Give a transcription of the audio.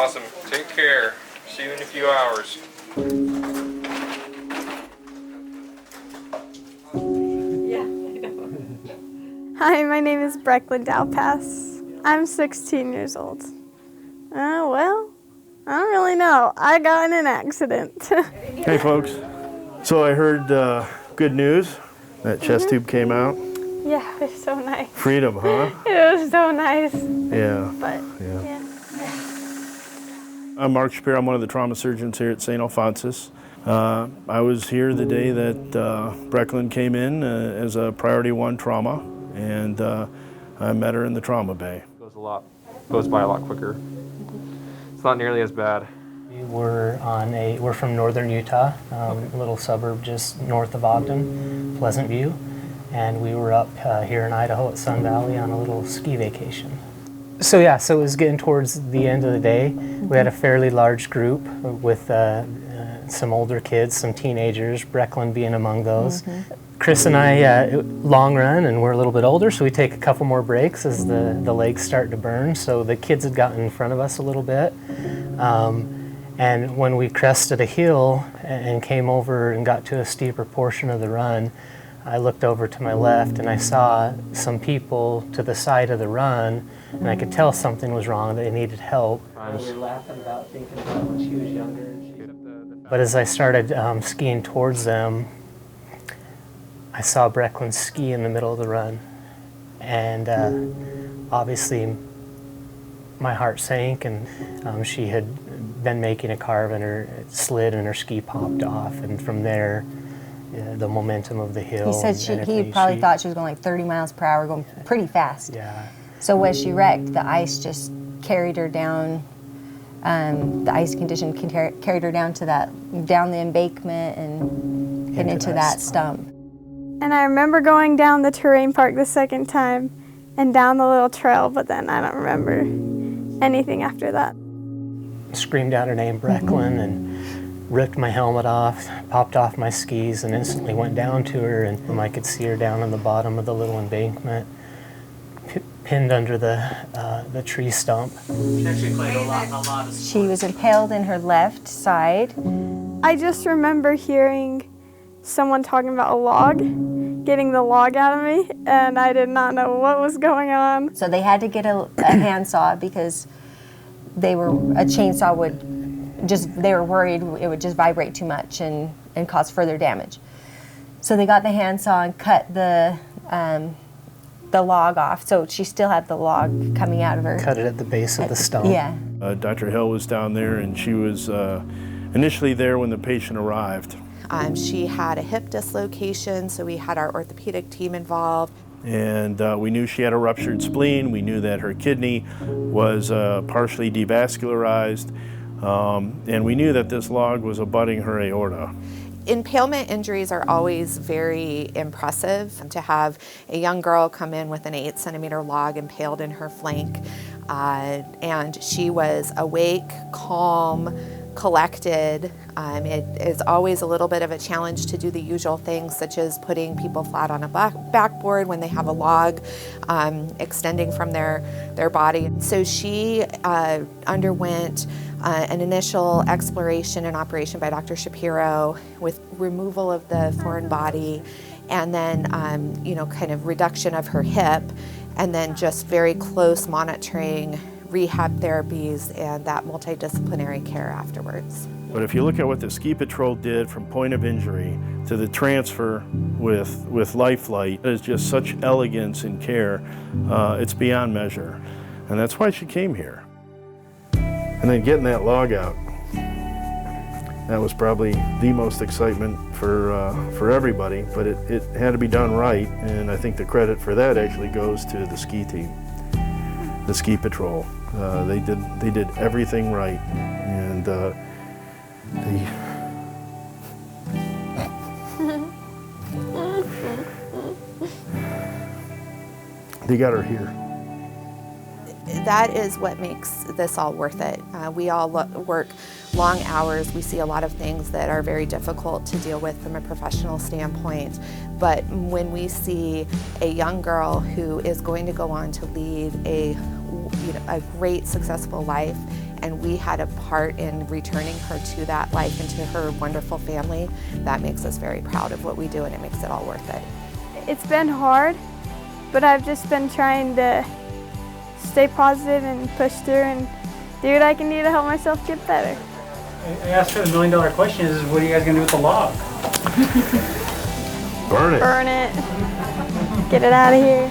Awesome. Take care. See you in a few hours. Hi, my name is Brecklyn Dalpass. I'm 16 years old. Well, I don't really know. I got in an accident. Hey folks, so I heard good news. That chest tube came out. Yeah, it was so nice. Freedom, huh? It was so nice. Yeah. But, Yeah. yeah. I'm Mark Shapiro. I'm one of the trauma surgeons here at Saint Alphonsus. I was here the day that Brecklyn came in as a priority 1 trauma, and I met her in the trauma bay. Goes by a lot quicker. It's not nearly as bad. We're from northern Utah, a little suburb just north of Ogden, Pleasant View, and we were up here in Idaho at Sun Valley on a little ski vacation. So it was getting towards the end of the day. We had a fairly large group with some older kids, some teenagers, Brecklyn being among those. Chris and I long run, and we're a little bit older, so we take a couple more breaks as the legs start to burn. So the kids had gotten in front of us a little bit. And when we crested a hill and came over and got to a steeper portion of the run, I looked over to my left and I saw some people to the side of the run, and I could tell something was wrong, they needed help. We were laughing about thinking about when she was younger. But as I started skiing towards them, I saw Brecklyn ski in the middle of the run. And obviously my heart sank, and she had been making a carve and her slid and her ski popped off, and from there the momentum of the hill. He said he probably thought she was going like 30 miles per hour, going pretty fast. Yeah. So when she wrecked, the ice just carried her down. The ice condition carried her down to down the embankment and into that stump. And I remember going down the terrain park the second time and down the little trail, but then I don't remember anything after that. Screamed out her name, Brecklyn, and ripped my helmet off, popped off my skis, and instantly went down to her, and I could see her down on the bottom of the little embankment, pinned under the tree stump. She was impaled in her left side. I just remember hearing someone talking about a log, getting the log out of me, and I did not know what was going on. So they had to get a handsaw because a chainsaw they were worried it would just vibrate too much and cause further damage. So they got the handsaw and cut the log off. So she still had the log coming out of her. Cut it at the base of the stump. Yeah. Dr. Hill was down there, and she was initially there when the patient arrived. She had a hip dislocation, so we had our orthopedic team involved. And we knew she had a ruptured spleen. We knew that her kidney was partially devascularized. And we knew that this log was abutting her aorta. Impalement injuries are always very impressive. To have a young girl come in with an 8-centimeter log impaled in her flank, and she was awake, calm, collected. It is always a little bit of a challenge to do the usual things, such as putting people flat on a backboard when they have a log extending from their body. So she underwent an initial exploration and operation by Dr. Shapiro with removal of the foreign body, and then kind of reduction of her hip, and then just very close monitoring, rehab therapies, and that multidisciplinary care afterwards. But if you look at what the ski patrol did from point of injury to the transfer with life flight, it is just such elegance and care. It's beyond measure. And that's why she came here. And then getting that log out, that was probably the most excitement for everybody, but it had to be done right, and I think the credit for that actually goes to the ski team, the ski patrol. They did everything right, and they got her here. That is what makes this all worth it. We all work long hours. We see a lot of things that are very difficult to deal with from a professional standpoint. But when we see a young girl who is going to go on to lead a a great, successful life, and we had a part in returning her to that life and to her wonderful family. That makes us very proud of what we do, and it makes it all worth it. It's been hard, but I've just been trying to stay positive and push through and do what I can do to help myself get better. I asked her the million-dollar question is, what are you guys going to do with the log? Burn it. Burn it. Get it out of here.